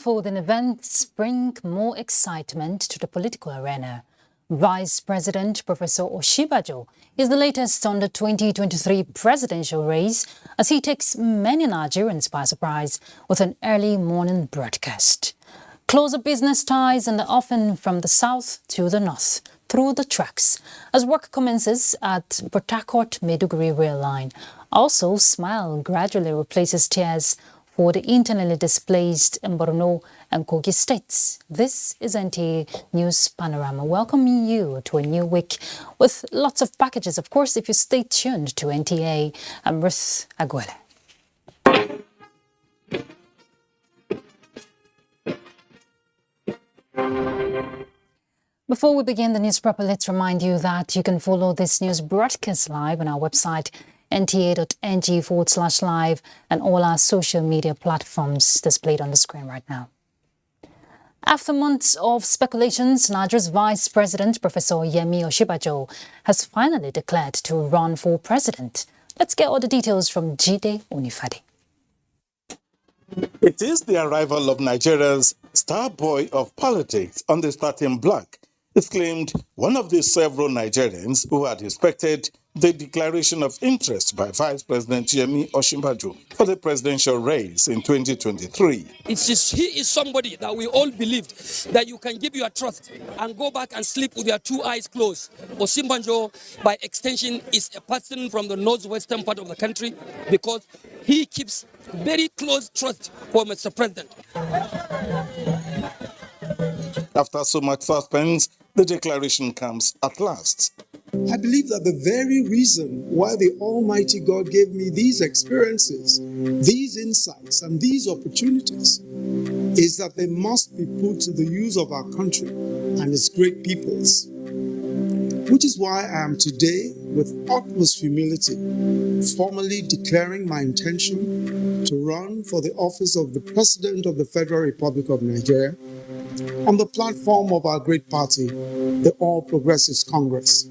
unfolding events bring more excitement to the political arena. Vice President Professor Oshibajo is the latest on the 2023 presidential race as he takes many Nigerians by surprise with an early morning broadcast. Closer business ties and often from the south to the north through the tracks as work commences at Port Harcourt-Maiduguri rail line. Also, smile gradually replaces tears for the internally displaced in Borno and Kogi states. This is NTA News Panorama, welcoming you to a new week with lots of packages. Of course, if you stay tuned to NTA, I'm Ruth Aguele. Before we begin the news proper, let's remind you that you can follow this news broadcast live on our website, nta.ng/live, and all our social media platforms displayed on the screen right now. After months of speculations, Nigeria's Vice President, Professor Yemi Oshibajo, has finally declared to run for president. Let's get all the details from Jide Onifade. It is the arrival of Nigeria's star boy of politics on the starting block, exclaimed one of the several Nigerians who had expected the declaration of interest by Vice President Yemi Oshibajo for the presidential race in 2023. He is somebody that we all believed that you can give your trust and go back and sleep with your two eyes closed. Oshibajo, by extension, is a person from the northwestern part of the country because he keeps very close trust for Mr. President. After so much suspense, the declaration comes at last. I believe that the very reason why the Almighty God gave me these experiences, these insights, and these opportunities is that they must be put to the use of our country and its great peoples. Which is why I am today, with utmost humility, formally declaring my intention to run for the office of the President of the Federal Republic of Nigeria on the platform of our great party, the All Progressives Congress.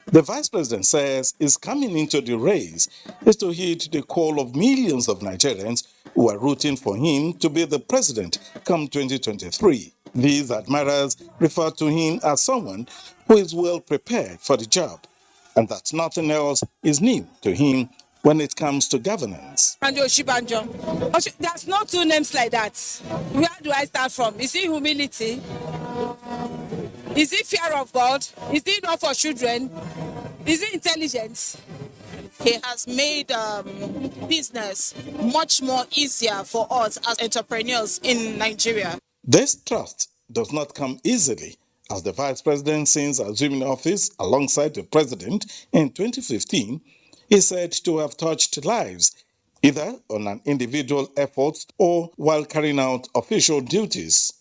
The Vice President says his coming into the race is to heed the call of millions of Nigerians who are rooting for him to be the president come 2023. These admirers refer to him as someone who is well prepared for the job, and that nothing else is new to him when it comes to governance. Oshibajo. There's no two names like that. Where do I start from? Is it humility? Is it fear of God? Is it not for children? Is it intelligence? He has made business much more easier for us as entrepreneurs in Nigeria. This trust does not come easily, as the Vice President, since assuming office alongside the President in 2015, is said to have touched lives, either on an individual effort or while carrying out official duties.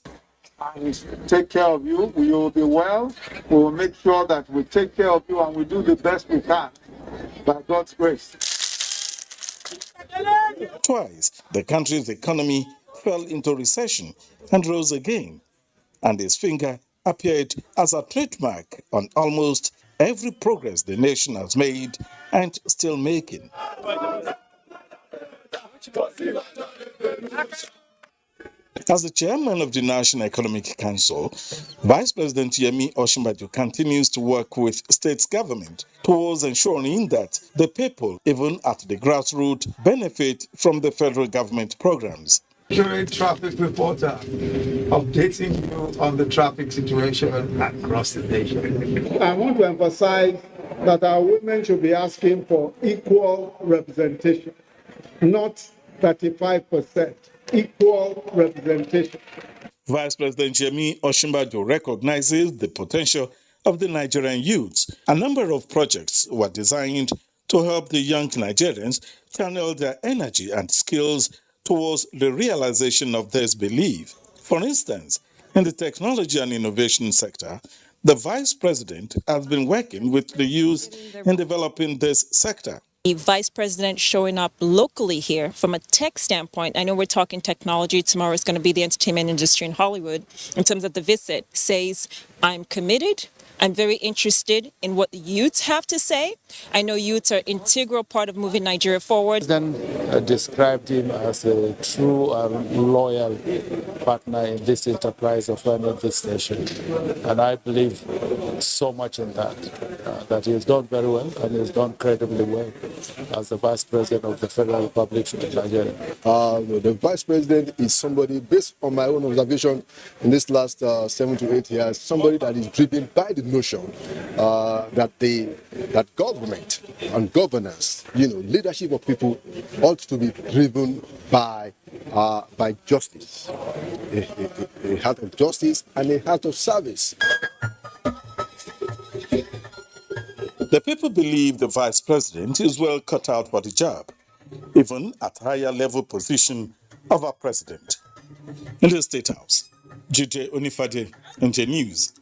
And take care of you. We will be well. We will make sure that we take care of you and we do the best we can by God's grace. Twice, the country's economy fell into recession and rose again, and his finger appeared as a trademark on almost every progress the nation has made and still making. As the chairman of the National Economic Council, Vice President Yemi Oshibajo continues to work with state government towards ensuring that the people, even at the grassroots, benefit from the federal government programs. Traffic reporter, updating you on the traffic situation across the nation. I want to emphasize that our women should be asking for equal representation, not 35%. Equal representation. Vice President Yemi Oshibajo recognizes the potential of the Nigerian youths. A number of projects were designed to help the young Nigerians channel their energy and skills towards the realization of this belief. For instance, in the technology and innovation sector, the Vice President has been working with the youth in developing this sector. The vice president showing up locally here from a tech standpoint. I know we're talking technology. Tomorrow is going to be the entertainment industry in Hollywood. In terms of the visit, says, I'm committed. I'm very interested in what the youths have to say. I know youths are an integral part of moving Nigeria forward. The president described him as a true and loyal partner in this enterprise of running this nation. And I believe so much in that, that he has done very well and he has done incredibly well as the Vice President of the Federal Republic of Nigeria. The Vice President is somebody, based on my own observation in this last 7 to 8 years, somebody that is driven by the notion that government and governance, leadership of people ought to be driven by justice, a heart of justice and a heart of service. The people believe the vice president is well cut out for the job, even at higher level position of our president. In the State House, J.J. Onifade, NJ News.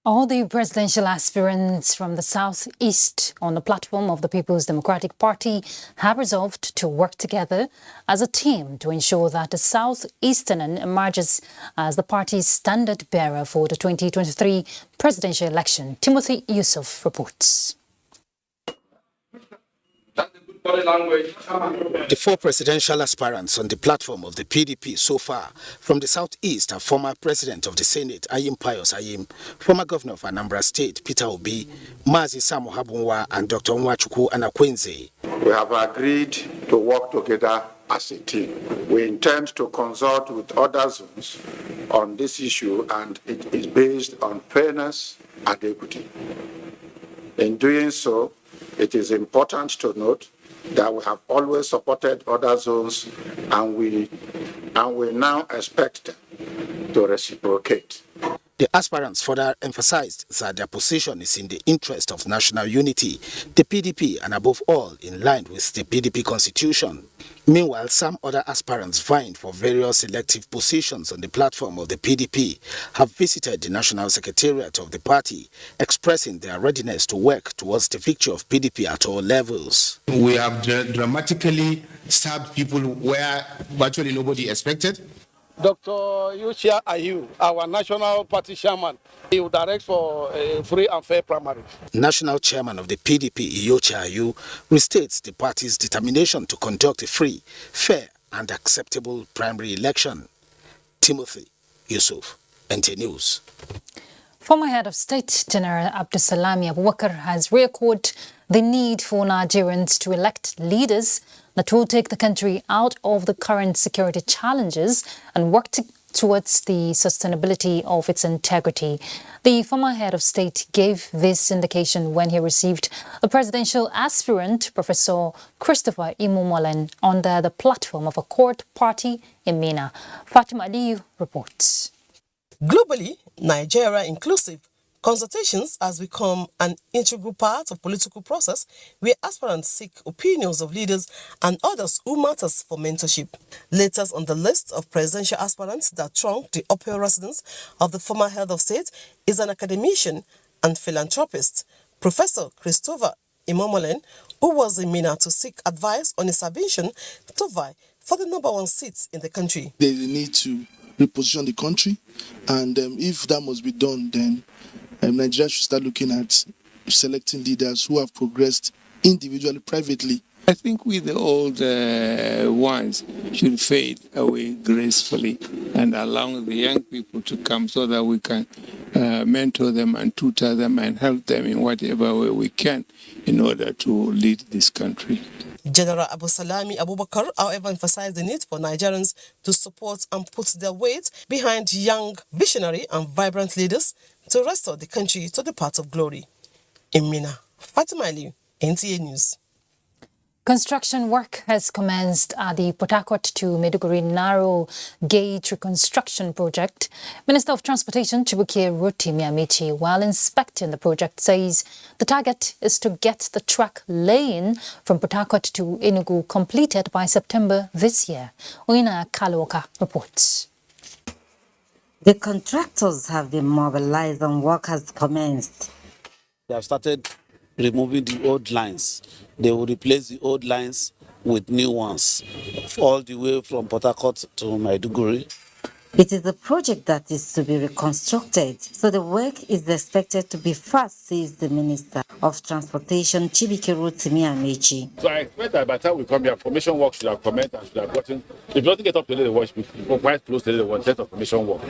All the presidential aspirants from the southeast on the platform of the People's Democratic Party have resolved to work together as a team to ensure that the southeasterner emerges as the party's standard bearer for the 2023 presidential election. Timothy Yusuf reports. The four presidential aspirants on the platform of the PDP so far from the southeast are former President of the Senate, Ayim Pius Ayim, former Governor of Anambra State, Peter Obi, Mazi Samu Habunwa, and Dr. Nwachukwu Anakwenze. We have agreed to work together as a team. We intend to consult with other zones on this issue, and it is based on fairness and equity. In doing so, it is important to note that we have always supported other zones, and we now expect them to reciprocate. The aspirants further emphasized that their position is in the interest of national unity, the PDP, and above all, in line with the PDP constitution. Meanwhile, some other aspirants vying for various elective positions on the platform of the PDP have visited the National Secretariat of the party, expressing their readiness to work towards the victory of PDP at all levels. We have dramatically served people where virtually nobody expected. Dr. Yuchia Ayu, our national party chairman, he will direct for a free and fair primary. National chairman of the PDP, Yuchia Ayu, restates the party's determination to conduct a free, fair, and acceptable primary election. Timothy Yusuf, NT News. Former Head of State General Abdulsalami Abubakar has reechoed the need for Nigerians to elect leaders that will take the country out of the current security challenges and work towards the sustainability of its integrity. The former head of state gave this indication when he received a presidential aspirant, Professor Christopher Imomolen, under the platform of a court party in Minna. Fatima Aliyu reports. Globally, Nigeria inclusive, consultations has become an integral part of political process where aspirants seek opinions of leaders and others who matters for mentorship. Latest on the list of presidential aspirants that throng the upper residence of the former head of state is an academician and philanthropist, Professor Christopher Imomolen, who was in Minna to seek advice on his ambition to vie for the #1 seats in the country. There is a need to reposition the country, and if that must be done, then Nigeria should start looking at selecting leaders who have progressed individually, privately. I think we, the old ones, should fade away gracefully and allow the young people to come so that we can mentor them and tutor them and help them in whatever way we can in order to lead this country. General Abdulsalami Abubakar, however, emphasized the need for Nigerians to support and put their weight behind young, visionary and vibrant leaders to restore the country to the path of glory. In Minna, Fatima Aliyu, NTA News. Construction work has commenced at the Port Harcourt to Maiduguri narrow gauge reconstruction project. Minister of Transportation Chibuike Rotimi Amici, while inspecting the project, says the target is to get the track laying from Port Harcourt to Enugu completed by September this year. Oina Kaloka reports. The contractors have been mobilized and work has commenced. They have started removing the old lines They will replace the old lines with new ones, all the way from Port Harcourt to Maiduguri. It is a project that is to be reconstructed, so the work is expected to be fast, says the Minister of Transportation, Chibike Rotimi Amechi. So I expect that by the time we come here, formation work should have commenced and should have gotten, if it doesn't get up to the watch, we're quite close to the one set of formation work.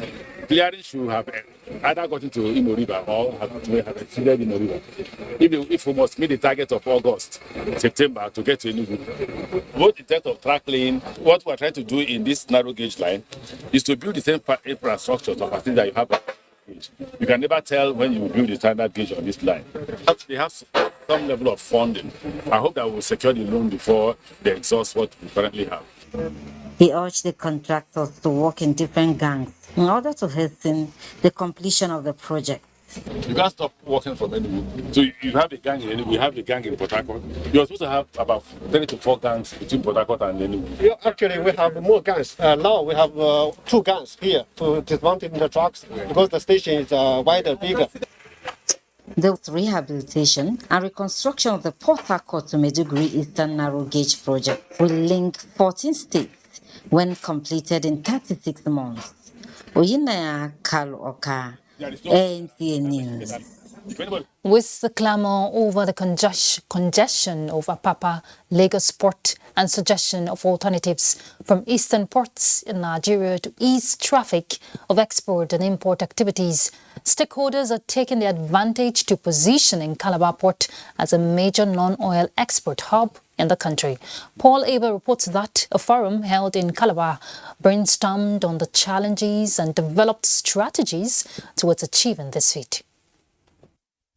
Clearing should have either gotten to Imo River or have exceeded Imo River. If we must meet the target of August, September to get to Enugu, both in terms of track lane, what we're trying to do in this narrow gauge line is to build the same infrastructure to facilitate that you have. You can never tell when you build the standard gauge on this line. They have some level of funding. I hope that we'll secure the loan before they exhaust what we currently have. He urged the contractors to work in different gangs in order to hasten the completion of the project. You can't stop working from anywhere. So you have a gang in Enugu, we have a gang in Port Harcourt. You're supposed to have about 3 to 4 gangs between Port Harcourt and Enugu. Yeah, actually, we have more gangs. Now we have 2 gangs here to dismount in the trucks because the station is wider, bigger. The rehabilitation and reconstruction of the Port Harcourt to Maiduguri Eastern Narrow Gauge project will link 14 states when completed in 36 months. Oyinaya Kaluoka, NTA News. With the clamour over the congestion of Apapa, Lagos port and suggestion of alternatives from eastern ports in Nigeria to ease traffic of export and import activities, stakeholders are taking the advantage to positioning Calabar Port as a major non-oil export hub in the country. Paul Aber reports that a forum held in Calabar brainstormed on the challenges and developed strategies towards achieving this feat.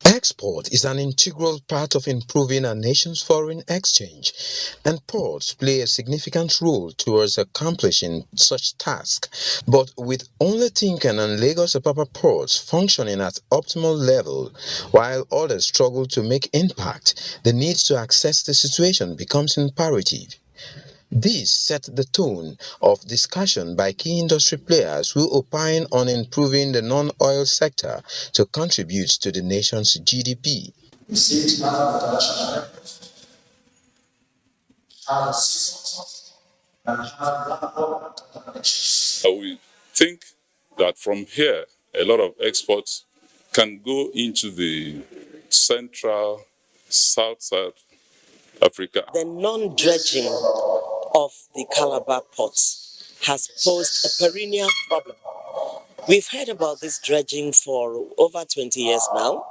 Export is an integral part of improving a nation's foreign exchange, and ports play a significant role towards accomplishing such tasks. But with only Tinkan and Lagos-Apapa ports functioning at optimal level, while others struggle to make impact, the need to access the situation becomes imperative. This set the tone of discussion by key industry players who opine on improving the non-oil sector to contribute to the nation's GDP. We think that from here, a lot of exports can go into the Central, South Africa. The non-dredging of the Calabar ports has posed a perennial problem. We've heard about this dredging for over 20 years now.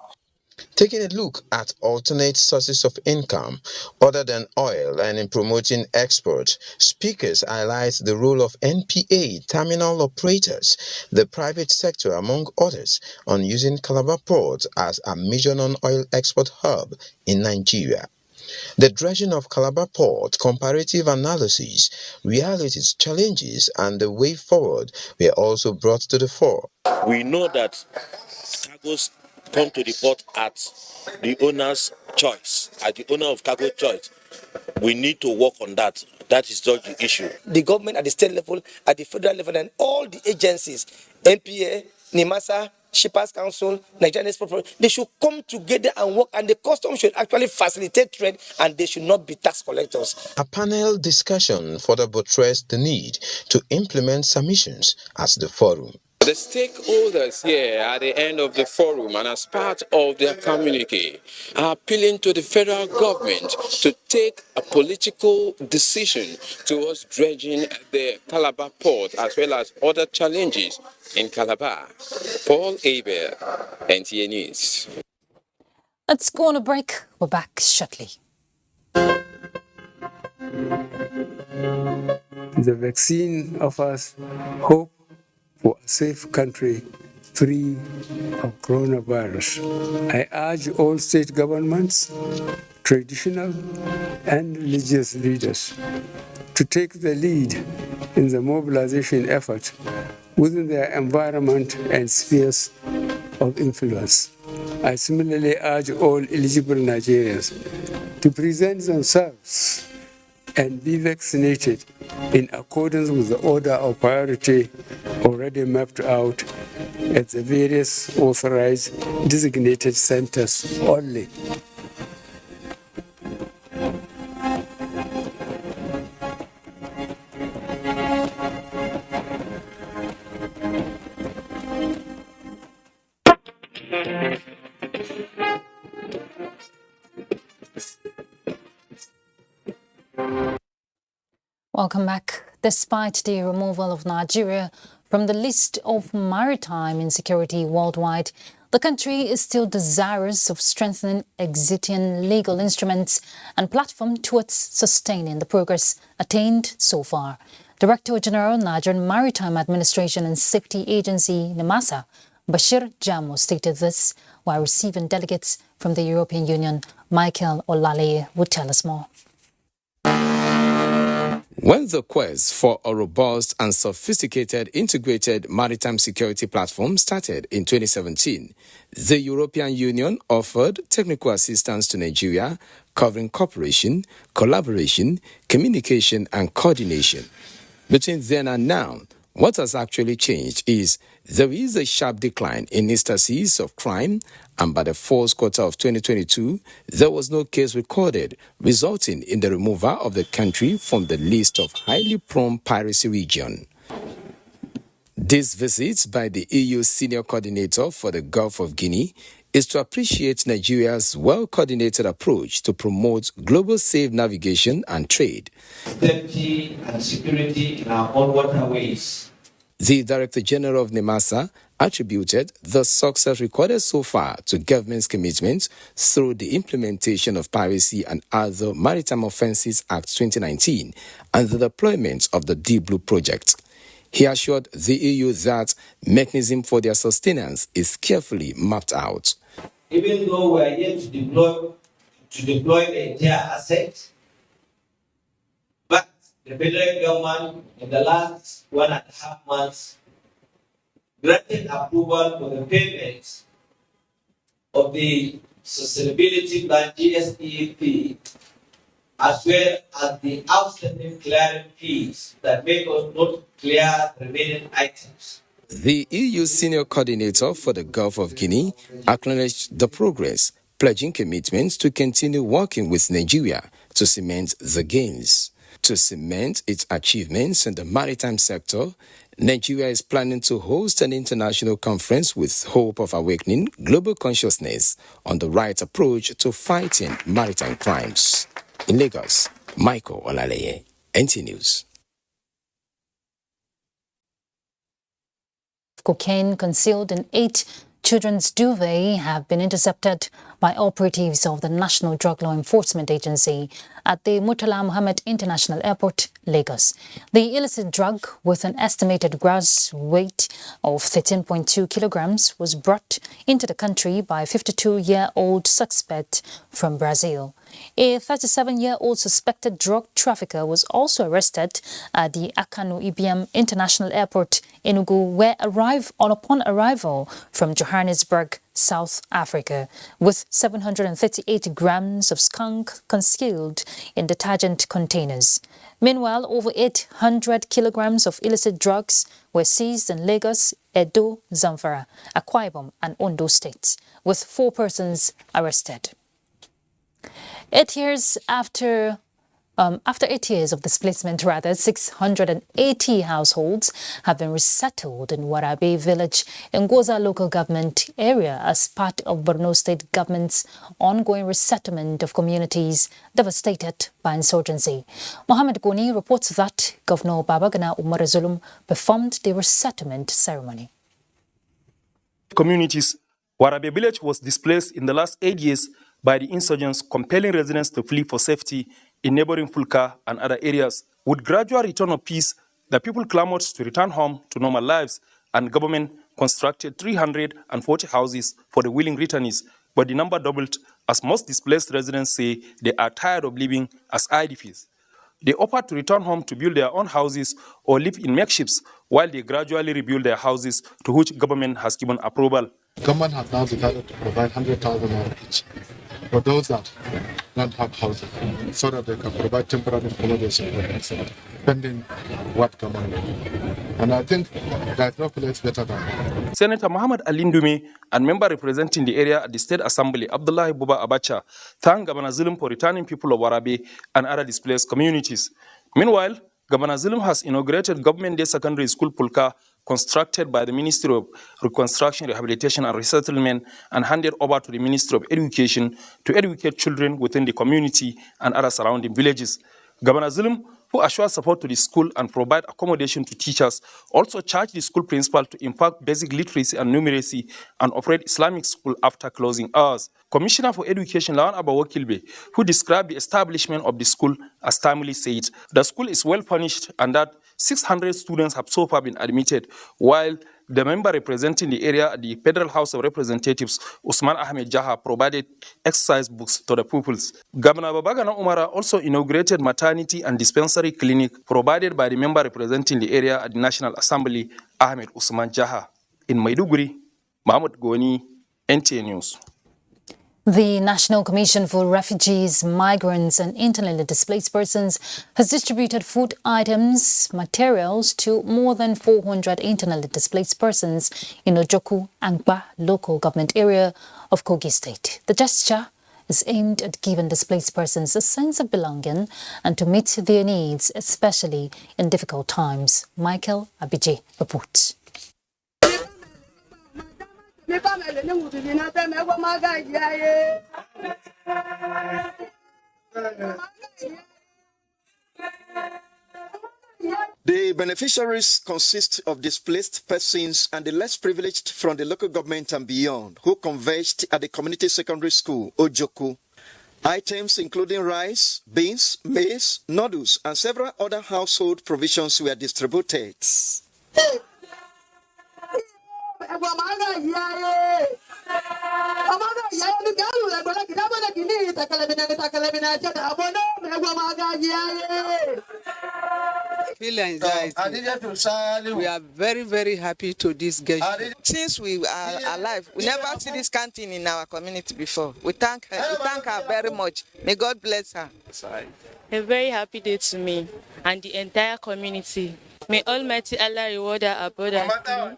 Taking a look at alternate sources of income other than oil and in promoting export, speakers highlight the role of NPA terminal operators, the private sector among others, on using Calabar Port as a major non-oil export hub in Nigeria. The dredging of Calabar Port, comparative analysis, realities, challenges, and the way forward were also brought to the fore. We know that cargoes come to the port at the owner's choice, at the owner of cargo choice. We need to work on that. That is not the issue. The government at the state level, at the federal level, and all the agencies, NPA, NIMASA, Shippers Council, Nigerian Export, they should come together and work, and the customs should actually facilitate trade, and they should not be tax collectors. A panel discussion further buttressed the need to implement submissions at the forum. The stakeholders here at the end of the forum and as part of their communique are appealing to the federal government to take a political decision towards dredging the Calabar port as well as other challenges in Calabar. Paul Aber, NTA News. Let's go on a break. We're back shortly. The vaccine offers hope for a safe country free of coronavirus. I urge all state governments, traditional and religious leaders to take the lead in the mobilization effort within their environment and spheres of influence. I similarly urge all eligible Nigerians to present themselves and be vaccinated in accordance with the order of priority already mapped out at the various authorized designated centers only. Welcome back. Despite the removal of Nigeria from the list of maritime insecurity worldwide, the country is still desirous of strengthening existing legal instruments and platform towards sustaining the progress attained so far. Director General, Nigerian Maritime Administration and Safety Agency, NIMASA, Bashir Jamo stated this while receiving delegates from the European Union. Michael Olaleye will tell us more. When the quest for a robust and sophisticated integrated maritime security platform started in 2017, the European Union offered technical assistance to Nigeria, covering cooperation, collaboration, communication, and coordination. Between then and now, what has actually changed is there is a sharp decline in instances of crime, and by the fourth quarter of 2022, there was no case recorded, resulting in the removal of the country from the list of highly prone piracy region. This visit by the EU Senior Coordinator for the Gulf of Guinea is to appreciate Nigeria's well-coordinated approach to promote global safe navigation and trade. Safety and security in our own waterways. The Director General of NIMASA attributed the success recorded so far to government's commitments through the implementation of Piracy and Other Maritime Offences Act 2019 and the deployment of the Deep Blue project. He assured the EU that mechanism for their sustenance is carefully mapped out. Even though we are yet to deploy the entire asset, but the federal government in the last 1.5 months granted approval for the payment of the sustainability plan GSEP, as well as the outstanding clearing fees that make us not clear the remaining items. The EU Senior Coordinator for the Gulf of Guinea acknowledged the progress, pledging commitments to continue working with Nigeria to cement the gains. To cement its achievements in the maritime sector, Nigeria is planning to host an international conference with hope of awakening global consciousness on the right approach to fighting maritime crimes. In Lagos, Michael Olaleye, NT News. Cocaine concealed in 8 children's duvet have been intercepted by operatives of the National Drug Law Enforcement Agency at the Murtala Muhammed International Airport, Lagos. The illicit drug, with an estimated gross weight of 13.2 kilograms, was brought into the country by a 52-year-old suspect from Brazil. A 37-year-old suspected drug trafficker was also arrested at the Akanu Ibiam International Airport, Enugu, where upon arrival from Johannesburg, South Africa, with 738 grams of skunk concealed in detergent containers. Meanwhile, over 800 kilograms of illicit drugs were seized in Lagos, Edo, Zamfara, Akwa Ibom and Ondo states, with 4 persons arrested. 8 years after 8 years of displacement, 680 households have been resettled in Warabe village in Goza local government area as part of Borno state government's ongoing resettlement of communities devastated by insurgency. Mohammed Goni reports that Governor Babagana Umar Zulum performed the resettlement ceremony. Communities. Warabe village was displaced in the last 8 years by the insurgents, compelling residents to flee for safety in neighboring Fulka and other areas. With gradual return of peace, the people clamored to return home to normal lives, and government constructed 340 houses for the willing returnees, but the number doubled as most displaced residents say they are tired of living as IDPs. They offered to return home to build their own houses or live in makeshifts while they gradually rebuild their houses, to which government has given approval. Government has now decided to provide 100,000 naira each for those that don't have housing, so that they can provide temporary accommodation for themselves, depending what government will do. And I think there's no place better than that. Senator Muhammad Alindume and member representing the area at the State Assembly, Abdullahi Buba Abacha, thanked Governor Zulum for returning people of Warabe and other displaced communities. Meanwhile, Governor Zulum has inaugurated Government Day Secondary School Pulka constructed by the Ministry of Reconstruction, Rehabilitation and Resettlement and handed over to the Ministry of Education to educate children within the community and other surrounding villages. Governor Zulum, who assures support to the school and provide accommodation to teachers, also charged the school principal to impart basic literacy and numeracy and operate Islamic school after closing hours. Commissioner for Education Lawan Abawo Kilbe, who described the establishment of the school as timely, said the school is well furnished and that 600 students have so far been admitted, while the member representing the area at the Federal House of Representatives, Usman Ahmed Jaha, provided exercise books to the pupils. Governor Babagana Umara also inaugurated maternity and dispensary clinic provided by the member representing the area at the National Assembly, Ahmed Usman Jaha. In Maiduguri, Mahmoud Goni, NTA News. The National Commission for Refugees, Migrants and Internally Displaced Persons has distributed food items, materials to more than 400 internally displaced persons in Ojoku, Angba local government area of Kogi State. The gesture is aimed at giving displaced persons a sense of belonging and to meet their needs, especially in difficult times. Michael Abije reports. The beneficiaries consist of displaced persons and the less privileged from the local government and beyond, who converged at the community secondary school, Ojoku. Items including rice, beans, maize, noodles, and several other household provisions were distributed. Feel anxiety. We are very, very happy to this gesture. Since we are alive, we never see this canteen in our community before. We thank her very much. May God bless her. A very happy day to me and the entire community. May Almighty Allah reward her abundantly.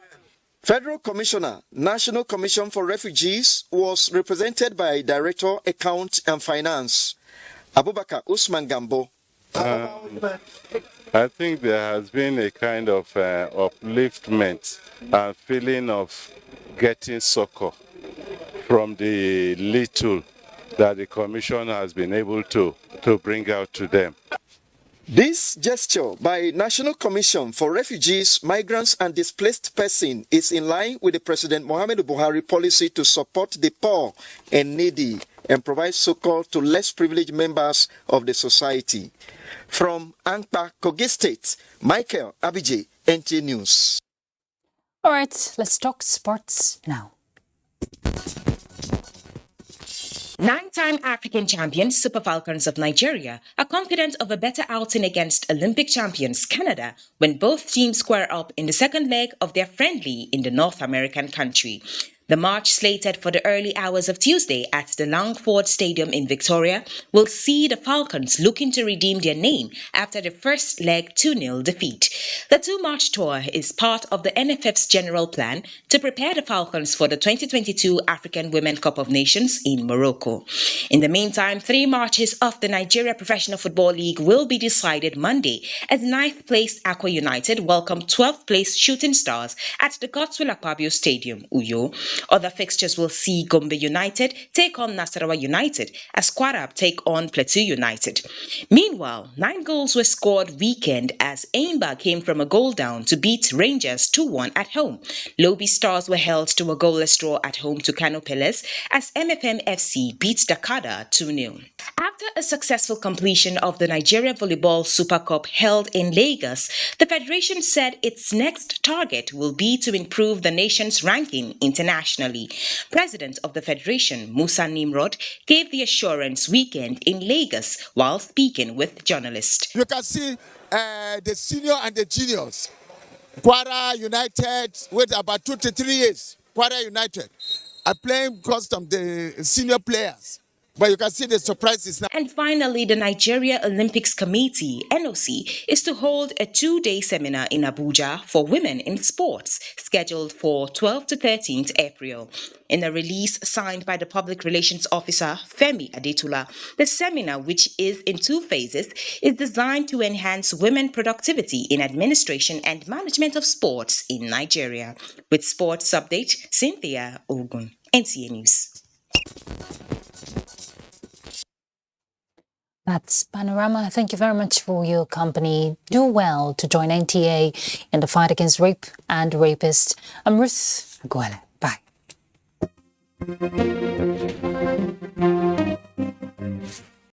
Federal Commissioner, National Commission for Refugees, was represented by Director, Account and Finance, Abubakar Usman Gambo. I think there has been a kind of upliftment and feeling of getting succor from the little that the Commission has been able to bring out to them. This gesture by National Commission for Refugees, Migrants and Displaced Persons is in line with the President Muhammadu Buhari policy to support the poor and needy and provide succor to less privileged members of the society. From Angba, Kogi State, Michael Abije, NTA News. All right, let's talk sports now. Nine-time African champions Super Falcons of Nigeria are confident of a better outing against Olympic champions Canada when both teams square up in the second leg of their friendly in the North American country. The match, slated for the early hours of Tuesday at the Langford Stadium in Victoria, will see the Falcons looking to redeem their name after the first leg 2-0 defeat. The two-match tour is part of the NFF's general plan to prepare the Falcons for the 2022 African Women Cup of Nations in Morocco. In the meantime, 3 matches of the Nigeria Professional Football League will be decided Monday as 9th-placed Aqua United welcome 12th-placed Shooting Stars at the Godswill Akpabio Stadium, Uyo. Other fixtures will see Gombe United take on Nasarawa United as Kwarab take on Plateau United. Meanwhile, 9 goals were scored weekend as Aimba came from a goal down to beat Rangers 2-1 at home. Lobi Stars were held to a goalless draw at home to Kano Pillars as MFM FC beat Dakada 2-0. After a successful completion of the Nigeria Volleyball Super Cup held in Lagos, the Federation said its next target will be to improve the nation's ranking internationally. President of the Federation, Musa Nimrod, gave the assurance weekend in Lagos while speaking with journalists. You can see the senior and the juniors. Kwara United, with about 2 to 3 years, Kwara United are playing because of the senior players. But you can see the surprises now. And finally, the Nigeria Olympics Committee, NOC, is to hold a 2-day seminar in Abuja for women in sports, scheduled for 12th to 13th April. In a release signed by the Public Relations Officer, Femi Adetula, the seminar, which is in 2 phases, is designed to enhance women productivity in administration and management of sports in Nigeria. With Sports Update, Cynthia Ogun, NTA News. That's Panorama. Thank you very much for your company. Do well to join NTA in the fight against rape and rapists. I'm Ruth Aguela. Bye.